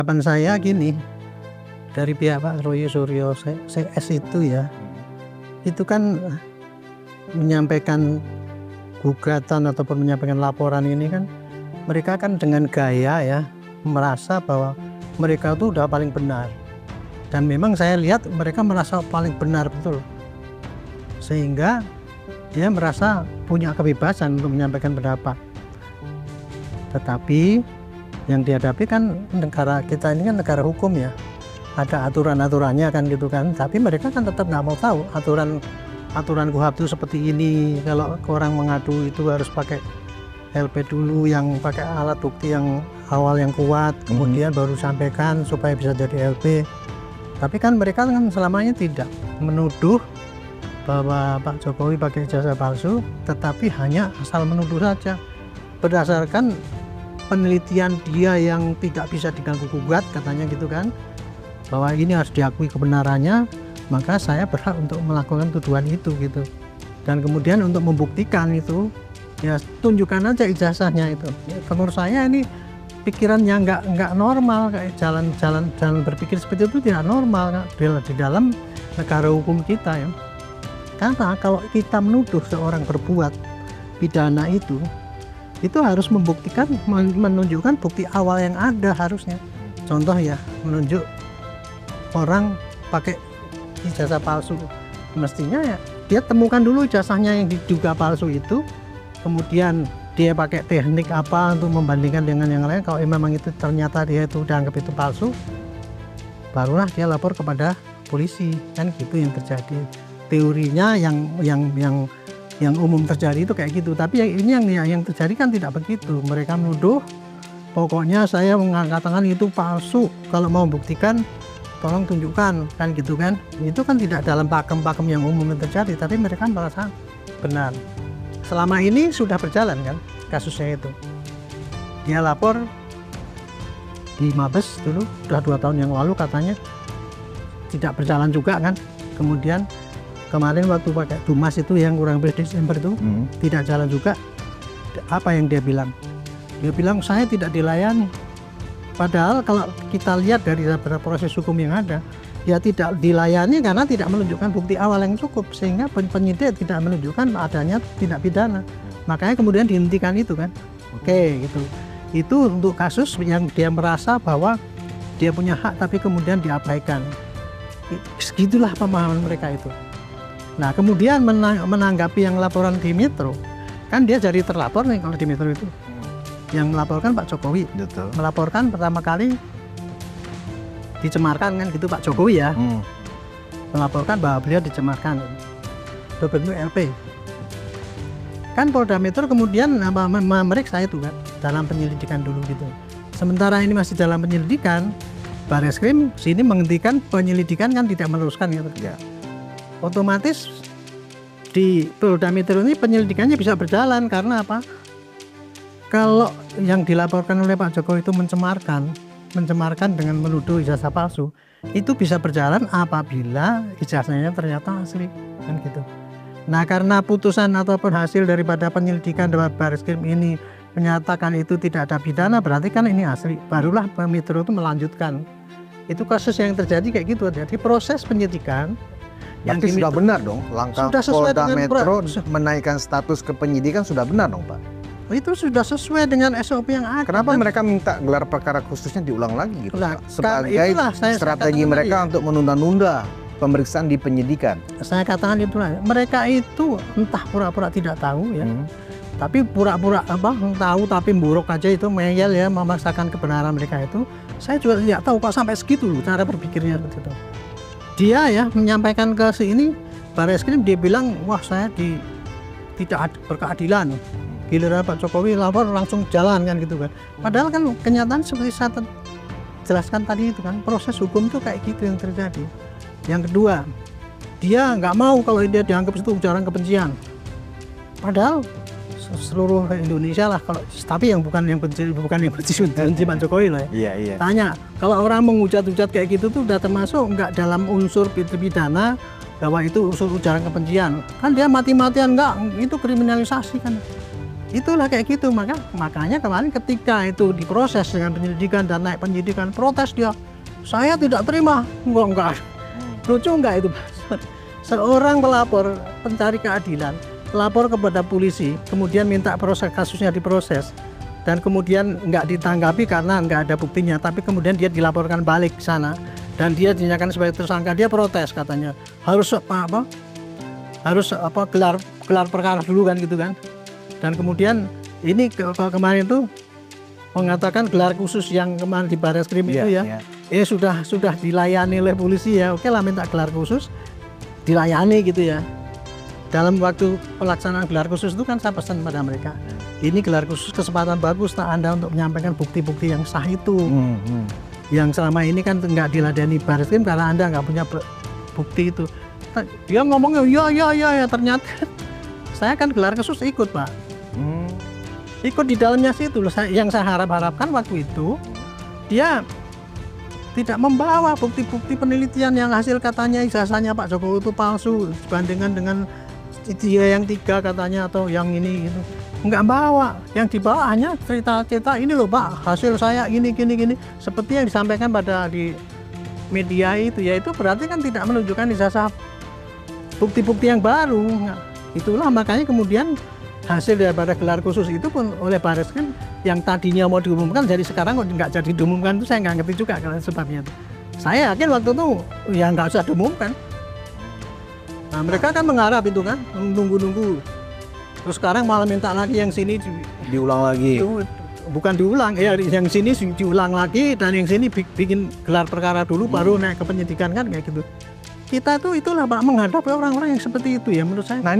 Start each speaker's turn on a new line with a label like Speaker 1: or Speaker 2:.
Speaker 1: Harapan saya gini, dari pihak Pak Roy Suryo CS itu ya, itu kan menyampaikan gugatan ataupun menyampaikan laporan ini kan, mereka kan dengan gaya ya merasa bahwa mereka itu udah paling benar, dan memang saya lihat mereka merasa paling benar betul, sehingga dia merasa punya kebebasan untuk menyampaikan pendapat. Tetapi yang dihadapi kan negara kita ini kan negara hukum ya, ada aturan-aturannya kan gitu kan, tapi mereka kan tetap nggak mau tahu aturan KUHP itu seperti ini. Kalau orang mengadu itu harus pakai LP dulu, yang pakai alat bukti yang awal yang kuat, kemudian baru sampaikan supaya bisa jadi LP. Tapi kan mereka kan selamanya tidak menuduh bahwa Pak Jokowi pakai ijazah palsu, tetapi hanya asal menuduh saja berdasarkan penelitian dia yang tidak bisa diganggu gugat katanya gitu kan, bahwa ini harus diakui kebenarannya, maka saya berhak untuk melakukan tuduhan itu gitu. Dan kemudian untuk membuktikan itu ya tunjukkan aja ijazahnya itu. Ya, menurut saya ini pikirannya nggak normal, kayak jalan berpikir seperti itu tidak normal di dalam negara hukum kita ya. Karena kalau kita menuduh seorang berbuat pidana itu harus membuktikan, menunjukkan bukti awal yang ada harusnya. Contoh ya, menunjuk orang pakai ijazah palsu, mestinya ya dia temukan dulu ijazahnya yang diduga palsu itu, kemudian dia pakai teknik apa untuk membandingkan dengan yang lain. Kalau memang itu ternyata dia itu dianggap itu palsu, barulah dia lapor kepada polisi, kan gitu yang terjadi. Teorinya yang umum terjadi itu kayak gitu, tapi ini yang terjadi kan tidak begitu. Mereka menuduh, pokoknya saya mengatakan itu palsu, kalau mau buktikan tolong tunjukkan, kan gitu kan. Itu kan tidak dalam pakem-pakem yang umum terjadi, tapi mereka merasa benar. Selama ini sudah berjalan kan kasusnya itu. Dia lapor di Mabes dulu, sudah 2 tahun yang lalu katanya tidak berjalan juga kan. Kemudian kemarin waktu pakai Dumas itu yang kurang lebih Desember itu tidak jalan juga. Apa yang dia bilang? Dia bilang saya tidak dilayani. Padahal kalau kita lihat dari proses hukum yang ada, ya tidak dilayani karena tidak menunjukkan bukti awal yang cukup, sehingga penyidik tidak menunjukkan adanya tindak pidana. Makanya kemudian dihentikan itu kan. Oke gitu. Itu untuk kasus yang dia merasa bahwa dia punya hak tapi kemudian diabaikan. Segitulah pemahaman mereka itu. Nah kemudian menanggapi yang laporan di Metro, kan dia jadi terlapor nih kalau di Metro itu. Yang melaporkan Pak Jokowi. Betul. Melaporkan pertama kali dicemarkan kan gitu Pak Jokowi ya. Melaporkan bahwa beliau dicemarkan berbentuk LP. Kan Polda Metro kemudian memeriksa itu kan dalam penyelidikan dulu gitu. Sementara ini masih dalam penyelidikan, Barreskrim sini menghentikan penyelidikan kan tidak meneruskan gitu. Ya. Otomatis di Polda Metro ini penyelidikannya bisa berjalan karena apa? Kalau yang dilaporkan oleh Pak Jokowi itu mencemarkan dengan menuduh ijazah palsu, itu bisa berjalan apabila ijazahnya ternyata asli kan gitu. Nah karena putusan ataupun hasil daripada penyelidikan dari Barreskrim ini menyatakan itu tidak ada pidana, berarti kan ini asli, barulah Metro itu melanjutkan. Itu kasus yang terjadi kayak gitu. Jadi proses penyidikan
Speaker 2: yang sudah benar dong, langkah Polda Metro menaikkan status ke penyidikan sudah benar dong Pak.
Speaker 1: Itu sudah sesuai dengan SOP yang ada.
Speaker 2: Kenapa mereka minta gelar perkara khususnya diulang lagi gitu
Speaker 1: nah,
Speaker 2: Pak? Sebagai strategi mereka untuk menunda-nunda pemeriksaan di penyidikan.
Speaker 1: Saya katakan itulah, mereka itu entah pura-pura tidak tahu ya, tapi pura-pura tahu tapi buruk aja itu meyel ya, memaksakan kebenaran mereka itu. Saya juga tidak tahu Pak sampai segitu loh cara berpikirnya seperti itu. Dia ya menyampaikan ke sini Barreskrim, dia bilang wah saya tidak berkeadilan. Giliran Pak Jokowi lapor langsung jalan kan gitu kan. Padahal kan kenyataan seperti saya jelaskan tadi itu kan, proses hukum itu kayak gitu yang terjadi. Yang kedua, dia nggak mau kalau dia dianggap itu ujaran kebencian. Padahal seluruh Indonesia lah kalau, tapi yang bukan yang benci Pak Jokowi lah ya. Iya. Tanya, kalau orang menghujat-hujat kayak gitu tuh udah termasuk nggak dalam unsur pidana bahwa itu unsur ujaran kebencian? Kan dia mati-matian enggak, itu kriminalisasi kan. itulah kayak gitu. Makanya kemarin ketika itu diproses dengan penyelidikan dan naik penyidikan, protes dia, saya tidak terima. Enggak. Lucu enggak itu? Seorang pelapor pencari keadilan lapor kepada polisi, kemudian minta kasusnya diproses, dan kemudian nggak ditanggapi karena nggak ada buktinya, tapi kemudian dia dilaporkan balik ke sana dan dia dinyatakan sebagai tersangka. Dia protes, katanya harus gelar perkara dulu kan gitu kan. Dan kemudian ini kemarin tuh mengatakan gelar khusus yang kemarin di Barreskrim itu ya, sudah dilayani oleh polisi ya, oke lah, minta gelar khusus dilayani gitu ya. Dalam waktu pelaksanaan gelar khusus itu kan saya pesan pada mereka, ini gelar khusus kesempatan bagus Anda untuk menyampaikan bukti-bukti yang sah itu, yang selama ini kan nggak diladeni Barreskrim karena Anda nggak punya bukti itu. Dia ngomongnya ya, ternyata saya kan gelar khusus ikut Pak, ikut di dalamnya situ. Yang saya harapkan waktu itu dia tidak membawa bukti-bukti penelitian yang hasil katanya ijazahnya Pak Jokowi itu palsu dibandingkan dengan dia yang 3 katanya atau yang ini gitu. Nggak bawa, yang dibawa hanya cerita-cerita ini loh Pak, hasil saya gini seperti yang disampaikan pada di media itu ya. Itu berarti kan tidak menunjukkan ijazah, bukti-bukti yang baru. Nah, itulah makanya kemudian hasil daripada gelar khusus itu pun oleh Barreskrim yang tadinya mau diumumkan jadi sekarang nggak jadi diumumkan, itu saya nggak ngerti juga kalau sebabnya itu. Saya yakin waktu itu ya nggak usah diumumkan. Nah, mereka kan mengharap itu kan, nunggu-nunggu. Terus sekarang malah minta lagi yang sini
Speaker 2: diulang lagi.
Speaker 1: Itu, bukan diulang ya, yang sini diulang lagi dan yang sini bikin gelar perkara dulu baru naik ke penyidikan kan kayak gitu. Kita tuh itulah Pak menghadapi orang-orang yang seperti itu ya menurut saya.
Speaker 2: Nah, ini